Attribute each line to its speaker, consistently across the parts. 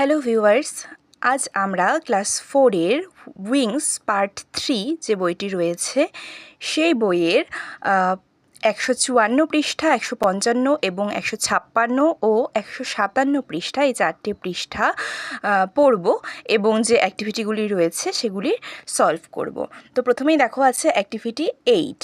Speaker 1: Hello viewers, আজ আমরা class 4-এর wings part 3 যে বইটি রয়েছে সেই বইয়ের 154 পৃষ্ঠা, 155 এবং 156 ও 157 পৃষ্ঠা, এই 4টে পৃষ্ঠা পড়ব এবং যে অ্যাক্টিভিটিগুলি রয়েছে সেগুলি সলভ করব। তো প্রথমেই দেখো আছে অ্যাক্টিভিটি 8।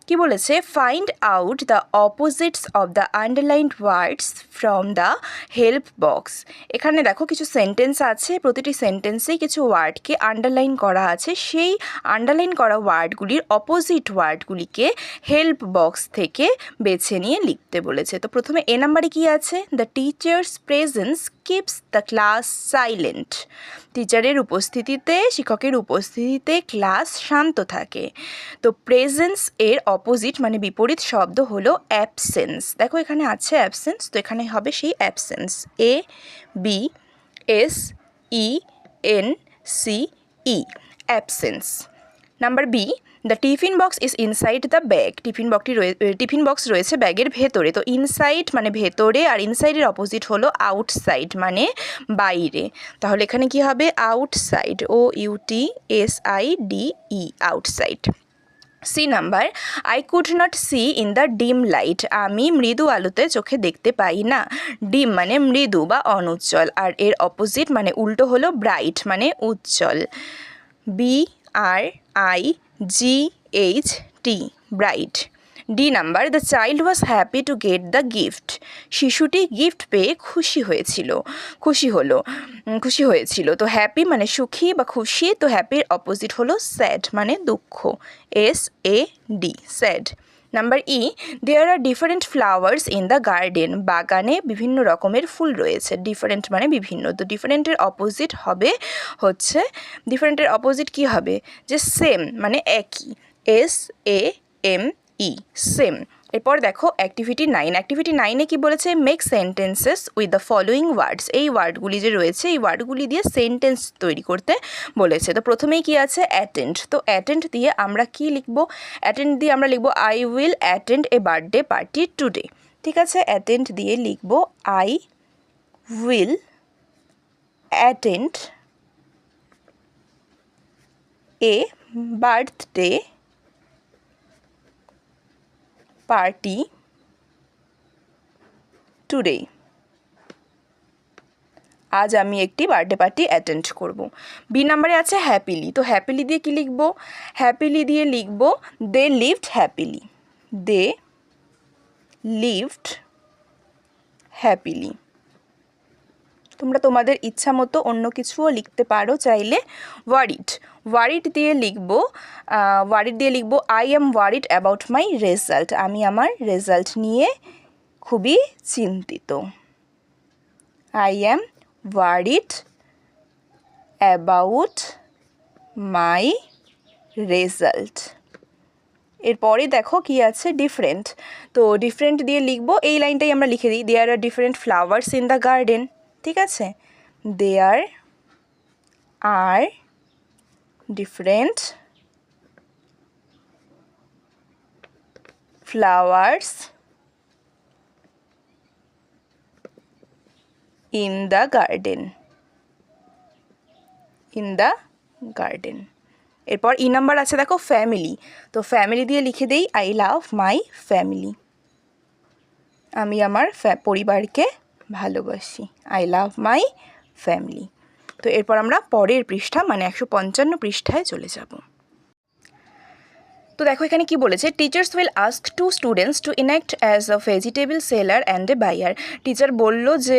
Speaker 1: কি বলেছে? Find out the opposites of the underlined words from the help box. এখানে দেখো কিছু সেন্টেন্স আছে, প্রতিটি সেন্টেন্সেই কিছু ওয়ার্ডকে আন্ডারলাইন করা আছে। সেই আন্ডারলাইন করা ওয়ার্ডগুলির অপোজিট ওয়ার্ডগুলিকে হেল্প বক্স থেকে বেছে নিয়ে লিখতে বলেছে। তো প্রথমে এ নাম্বারে কি আছে? The teachers presence keeps the class silent. টিচারের উপস্থিতিতে, শিক্ষকের উপস্থিতিতে ক্লাস শান্ত থাকে। তো প্রেজেন্স এর অপোজিট মানে বিপরীত শব্দ হলো অ্যাবসেন্স। দেখো এখানে আছে অ্যাবসেন্স, তো এখানে হবে সেই absence, ABSENCE, absence. Number B, the tiffin box is inside the bag. Tiffin box রয়েছে ব্যাগের ভেতরে। তো ইনসাইড মানে ভেতরে, আর ইনসাইডের অপোজিট হলো আউটসাইড মানে বাইরে। তাহলে এখানে কি হবে? Outside, OUTSIDE, outside. C number, I could not see in the dim light. আমি মৃদু আলোতে চোখে দেখতে পাই না। ডিম মানে মৃদু বা অনুজ্জ্বল, আর এর অপোজিট মানে উল্টো হলো ব্রাইট মানে উজ্জ্বল। BRIGHT, bright. D number, the child was happy to get the gift. শিশুটি গিফট পেয়ে খুশি হয়েছিল। তো হ্যাপি মানে সুখী বা খুশি, তো হ্যাপির অপোজিট হলো স্যাড মানে দুঃখ, SAD, sad. Number E, there are different flowers in the garden. বাগানে বিভিন্ন রকমের ফুল রয়েছে। ডিফারেন্ট মানে বিভিন্ন, তো ডিফারেন্টের অপোজিট কী হবে? যে সেম মানে একই, SAME, সেম। এরপর দেখো অ্যাক্টিভিটি 9। অ্যাক্টিভিটি 9-এ কী বলেছে? Make sentences with the following words. এই ওয়ার্ডগুলি যে রয়েছে এই ওয়ার্ডগুলি দিয়ে সেন্টেন্স তৈরি করতে বলেছে। তো প্রথমেই কি আছে? অ্যাটেন্ড। তো অ্যাটেন্ড দিয়ে আমরা কি লিখব? অ্যাটেন্ড দিয়ে আমরা লিখব I will attend a birthday party today. ঠিক আছে, অ্যাটেন্ড দিয়ে লিখব I will attend a birthday party today. আজ আমি একটি বার্থডে পার্টি অ্যাটেন্ড করব। বি নাম্বারে আছে হ্যাপিলি। তো হ্যাপিলি দিয়ে কী লিখব? হ্যাপিলি দিয়ে লিখব they lived happily. They lived happily. তোমরা তোমাদের ইচ্ছা মতো অন্য কিছুও লিখতে পারো চাইলে। ওয়ারিড দিয়ে লিখব I am worried about my result. আমি আমার রেজাল্ট নিয়ে খুবই চিন্তিত। I am worried about my result. এরপরে দেখো কি আছে? ডিফারেন্ট। তো ডিফারেন্ট দিয়ে লিখব, এই লাইনটাই আমরা লিখে দিই, there are different flowers in the garden. ঠিক আছে, there are different flowers in the garden. এরপর ই নাম্বার আছে দেখো ফ্যামিলি। তো ফ্যামিলি দিয়ে লিখে দেই আই লাভ মাই ফ্যামিলি। আমি আমার পরিবারকে ভালোবাসি। I love my family. তো এরপর আমরা পরের পৃষ্ঠা মানে 155 পৃষ্ঠায় চলে যাব। তো দেখো এখানে কি বলেছে? Teachers will ask to students to enact as a vegetable seller and a buyer. Teacher বললো যে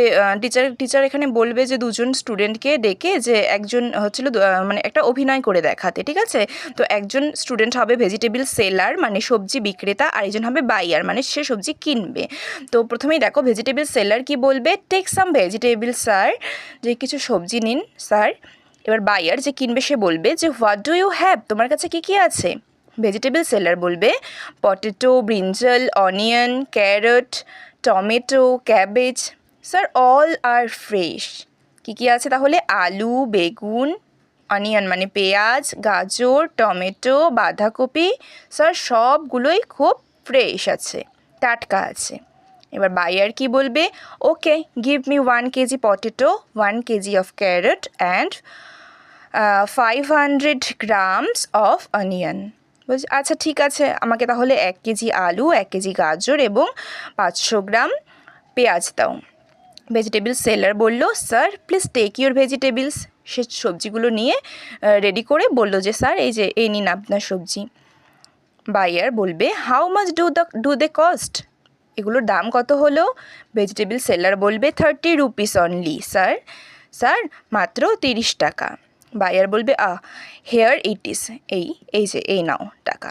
Speaker 1: টিচার এখানে বলবে যে দুজন স্টুডেন্টকে ডেকে যে একজন হচ্ছিল মানে একটা অভিনয় করে দেখাতে। ঠিক আছে, তো একজন স্টুডেন্ট হবে ভেজিটেবল সেলার মানে সবজি বিক্রেতা, আর একজন হবে বায়ার মানে সে সবজি কিনবে। তো প্রথমেই দেখো ভেজিটেবল সেলার কি বলবে? টেক সাম ভেজিটেবল স্যার, যে কিছু সবজি নিন স্যার। এবার বায়ার যে কিনবে সে বলবে যে হোয়াট ডু ইউ হ্যাভ, তোমার কাছে কী কী আছে? ভেজিটেবল সেলার বলবে potato, brinjal, onion, carrot, tomato, cabbage. Sir all are fresh. কী কী আছে তাহলে? আলু, বেগুন, অনিয়ন মানে পেঁয়াজ, গাজর, টমেটো, বাঁধাকপি। স্যার সবগুলোই খুব ফ্রেশ আছে, টাটকা আছে। এবার বায়ার কি বলবে, okay give me 1 KG potato, 1 KG of carrot and 500 grams of onion. বলছি আচ্ছা ঠিক আছে, আমাকে তাহলে 1 কেজি আলু, 1 কেজি গাজর এবং 500 গ্রাম পেঁয়াজ দাও। ভেজিটেবল সেলার বলল, sir please take your vegetables. সে সবজিগুলো নিয়ে রেডি করে বলল যে স্যার এই নিন আপনার সবজি। বায়ার বলবে, how much do they cost? এগুলোর দাম কত হলো? ভেজিটেবল সেলার বলবে, 30 রুপিস অনলি স্যার। স্যার মাত্র 30 টাকা। বায়ার বলবে, হেয়ার ইট ইস, এই নাও টাকা।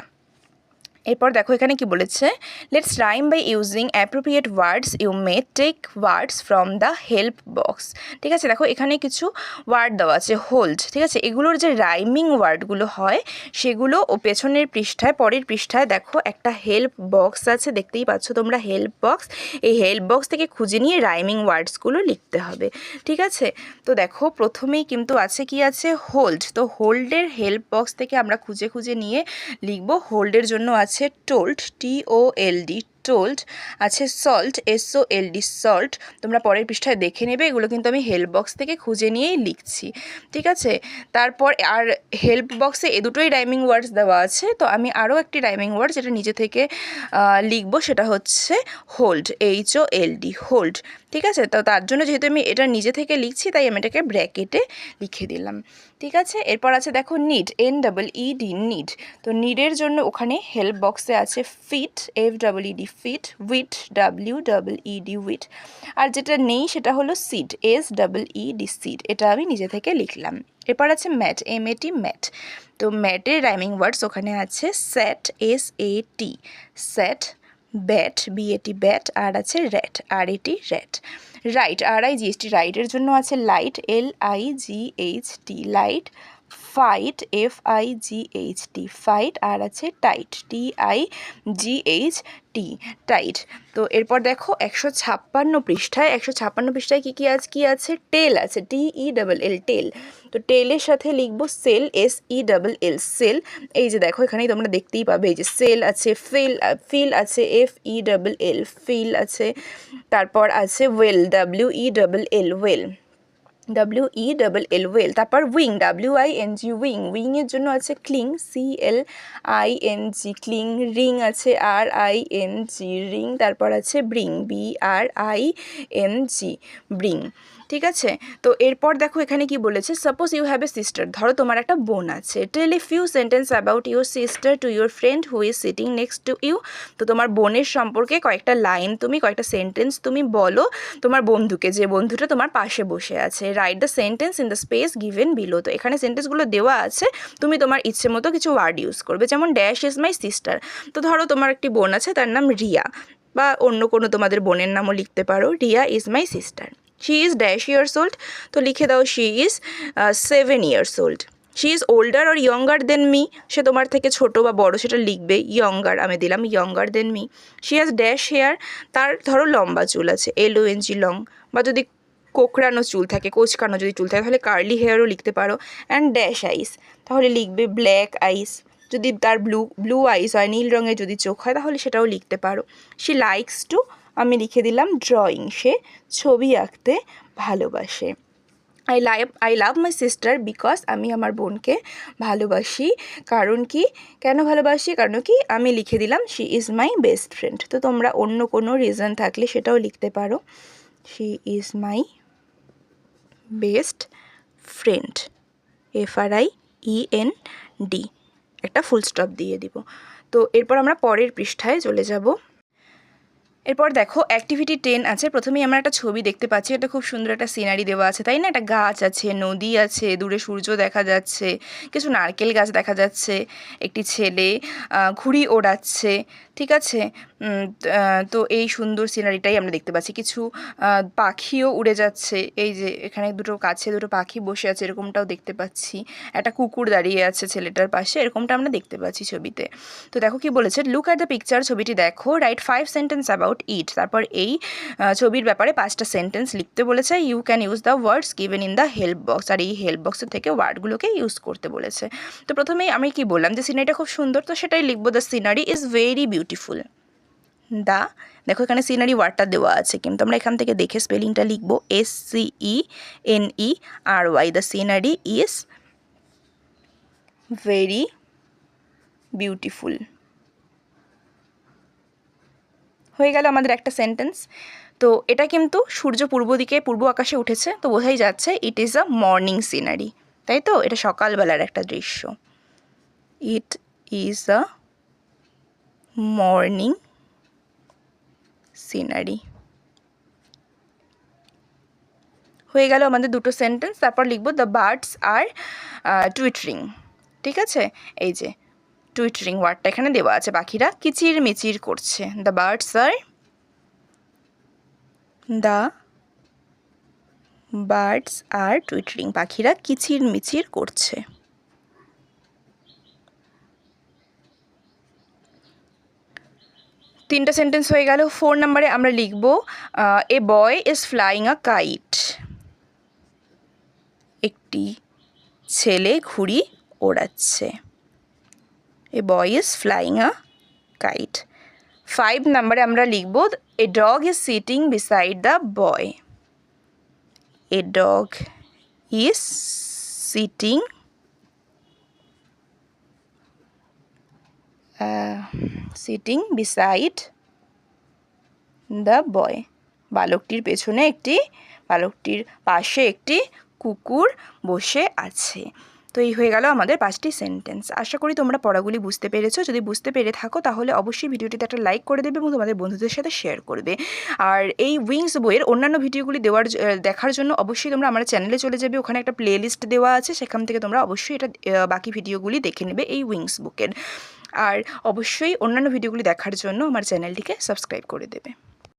Speaker 1: এরপর দেখো এখানে কি বলেছে, let's rhyme by using appropriate words, you may take words from the help box. ঠিক আছে, দেখো এখানে কিছু ওয়ার্ড দেওয়া আছে, হোল্ড, ঠিক আছে, এগুলোর যে রাইমিং ওয়ার্ডগুলো হয় সেগুলো ও পেছনের পৃষ্ঠায়, পরের পৃষ্ঠায় দেখো একটা হেল্প বক্স আছে, দেখতেই পাচ্ছ তোমরা হেল্প বক্স। এই হেল্প বক্স থেকে খুঁজে নিয়ে রাইমিং ওয়ার্ডসগুলো লিখতে হবে। ঠিক আছে, তো দেখো প্রথমেই কিন্তু আছে কি আছে, হোল্ড। তো হোল্ডের হেল্প বক্স থেকে আমরা খুঁজে খুঁজে নিয়ে লিখবো। হোল্ডের জন্য আছে টোল্ড, TOLD, টোল্ড, আছে সল্ট, SOLD, সল্ট। তোমরা পরের পৃষ্ঠায় দেখে নেবে, এগুলো কিন্তু আমি হেল্প বক্স থেকে খুঁজে নিয়েই লিখছি। ঠিক আছে, তারপর আর হেল্প বক্সে এ দুটোই রাইমিং ওয়ার্ডস দেওয়া আছে, তো আমি আরও একটি রাইমিং ওয়ার্ড যেটা নিজে থেকে লিখবো, সেটা হচ্ছে হোল্ড, HOLD, হোল্ড। ঠিক আছে, তো তার জন্য যেহেতু আমি এটা নিজে থেকে লিখছি তাই আমি এটাকে ব্র্যাকেটে লিখে দিলাম। ঠিক আছে, এরপর আছে দেখো নিড, NEED, নিড। তো নিডের জন্য ওখানে হেল্প বক্সে আছে feed, FEED, feed, weed, WEED, weed. আর যেটা নেই সেটা হলো সিড, SEED, সিড। এটা আমি নিজে থেকে লিখলাম। এরপর আছে ম্যাট, MAT, ম্যাট। তো ম্যাটের রাইমিং ওয়ার্ডস ওখানে আছে sat, SAT, sat, bat, BAT, bat, আর আছে rat, RAT, rat. Right, RIGHT, রাইটের জন্য আছে light, LIGHT, light. Fight, FIGHT, fight, আর আছে টাইট, TIGHT, টাইট। তো এরপর দেখো 156 পৃষ্ঠায়, 156 পৃষ্ঠায় কী আছে, টেল আছে, TELL, টেল। তো টেলের সাথে লিখবো সেল, SELL, সেল। এই যে দেখো এখানেই তোমরা দেখতেই পাবে, এই যে সেল আছে, ফিল আছে, FELL, ফিল আছে। তারপর আছে well, WELL, well, WELL, well. তারপর উইং, WING, উইং। উইংয়ের জন্য আছে ক্লিং, CLING, ক্লিং। রিং আছে, RING, রিং। তারপর আছে ব্রিং, BRING, ব্রিং। ঠিক আছে, তো এরপর দেখো এখানে কি বলেছে, suppose you have a sister, ধরো তোমার একটা বোন আছে। Tell a few sentence about your sister to your friend who is sitting next to you. তো তোমার বোনের সম্পর্কে কয়েকটা লাইন তুমি, কয়েকটা সেন্টেন্স তুমি বলো তোমার বন্ধুকে, যে বন্ধুটা তোমার পাশে বসে আছে। Write the sentence in the space given below. তো এখানে সেন্টেন্সগুলো দেওয়া আছে, তুমি তোমার ইচ্ছে মতো কিছু ওয়ার্ড ইউজ করবে, যেমন ড্যাশ ইজ মাই সিস্টার। তো ধরো তোমার একটি বোন আছে, তার নাম রিয়া, বা অন্য কোনো তোমাদের বোনের নামও লিখতে পারো, Riya is my sister. She is dash years old, তো লিখে দাও she is 7 years old. She is older or younger than me, সে তোমার থেকে ছোটো বা বড়ো সেটা লিখবে, ইয়ঙ্গার, আমি দিলাম younger than me. She has dash hair, তার ধরো লম্বা চুল আছে, LONG, লং। বা যদি কোঁকড়ানো চুল থাকে, কোঁচকানো যদি চুল থাকে, তাহলে কার্লি হেয়ারও লিখতে পারো। অ্যান্ড ড্যাশ আইস, তাহলে লিখবে ব্ল্যাক আইস। যদি তার ব্লু আইস হয়, নীল রঙের যদি চোখ হয়, তাহলে সেটাও লিখতে পারো। শি লাইকস টু, আমি লিখে দিলাম ড্রয়িং, সে ছবি আঁকতে ভালোবাসে। I love my sister because, আমি আমার বোনকে ভালোবাসি, কারণ কি, কেন ভালোবাসি, কারণ কি, আমি লিখে দিলাম she is my best friend. তো তোমরা অন্য কোনো রিজন থাকলে সেটাও লিখতে পারো, she is my best friend, FRIEND, একটা ফুল স্টপ দিয়ে দিব। তো এরপর আমরা পরের পৃষ্ঠায় চলে যাব। এরপর দেখো অ্যাক্টিভিটি 10 আছে। প্রথমেই আমরা একটা ছবি দেখতে পাচ্ছি, এটা খুব সুন্দর একটা সিনারি দেওয়া আছে, তাই না? একটা গাছ আছে, নদী আছে, দূরে সূর্য দেখা যাচ্ছে, কিছু নারকেল গাছ দেখা যাচ্ছে, একটি ছেলে ঘুড়ি ওড়াচ্ছে। ঠিক আছে, তো এই সুন্দর সিনারিটাই আমরা দেখতে পাচ্ছি। কিছু পাখিও উড়ে যাচ্ছে, এই যে এখানে কাছে দুটো পাখি বসে আছে, এরকমটাও দেখতে পাচ্ছি। একটা কুকুর দাঁড়িয়ে আছে ছেলেটার পাশে, এরকমটা আমরা দেখতে পাচ্ছি ছবিতে। তো দেখো কি বলেছে, লুক অ্যাট দ্য পিকচার, ছবিটি দেখো, রাইট 5 সেন্টেন্স অ্যাবাউট ইট। তারপর এই ছবির ব্যাপারে 5টা সেন্টেন্স লিখতে বলেছে। You can use the words given in the help box, আর এই হেল্প বক্সের থেকে ওয়ার্ডগুলোকে ইউজ করতে বলেছে। তো প্রথমেই আমি কি বললাম যে সিনারিটা খুব সুন্দর, তো সেটাই লিখবো, the scenery is very beautiful. The, দেখো এখানে সিনারি ওয়ার্ডটা দেওয়া আছে, কিন্তু আমরা এখান থেকে দেখে স্পেলিংটা লিখবো SCENERY। The scenery is very beautiful. হয়ে গেল আমাদের একটা সেন্টেন্স। তো এটা কিন্তু সূর্য পূর্ব দিকে পূর্ব আকাশে উঠেছে, তো বোঝাই যাচ্ছে it is a morning scenery, তাই তো? এটা সকালবেলার একটা দৃশ্য। It is a morning scenery. হয়ে গেল আমাদের দুটো সেন্টেন্স। তারপর লিখব দ্য বার্ডস আর টুইটারিং। ঠিক আছে, এই যে টুইটারিং ওয়ার্ডটা এখানে দেওয়া আছে, পাখিরা কিচির মিচির করছে। The birds R, the birds R twittering, পাখিরা কিচির মিচির করছে। তিনটা সেন্টেন্স হয়ে গেল। 4 নম্বরে আমরা লিখব a boy is flying a kite. একটি ছেলে ঘুড়ি ওড়াচ্ছে। A boy is flying a kite. 5 নম্বরে আমরা লিখব a dog is sitting beside the boy. A dog is sitting beside the boy. বালকটির পাশে একটি কুকুর বসে আছে। তো এই হয়ে গেল আমাদের 5টি সেন্টেন্স। আশা করি তোমরা পড়াগুলি বুঝতে পেরেছো। যদি বুঝতে পেরে থাকো তাহলে অবশ্যই ভিডিওটিতে একটা লাইক করে দেবে এবং তোমাদের বন্ধুদের সাথে শেয়ার করবে। আর এই উইংস বইয়ের অন্যান্য ভিডিওগুলি দেখার জন্য অবশ্যই তোমরা আমার চ্যানেলে চলে যাবে, ওখানে একটা প্লেলিস্ট দেওয়া আছে, সেখান থেকে তোমরা অবশ্যই এটা বাকি ভিডিওগুলি দেখে নেবে এই উইংস বুকের। আর অবশ্যই অন্যান্য ভিডিওগুলি দেখার জন্য আমার চ্যানেলটিকে সাবস্ক্রাইব করে দেবে।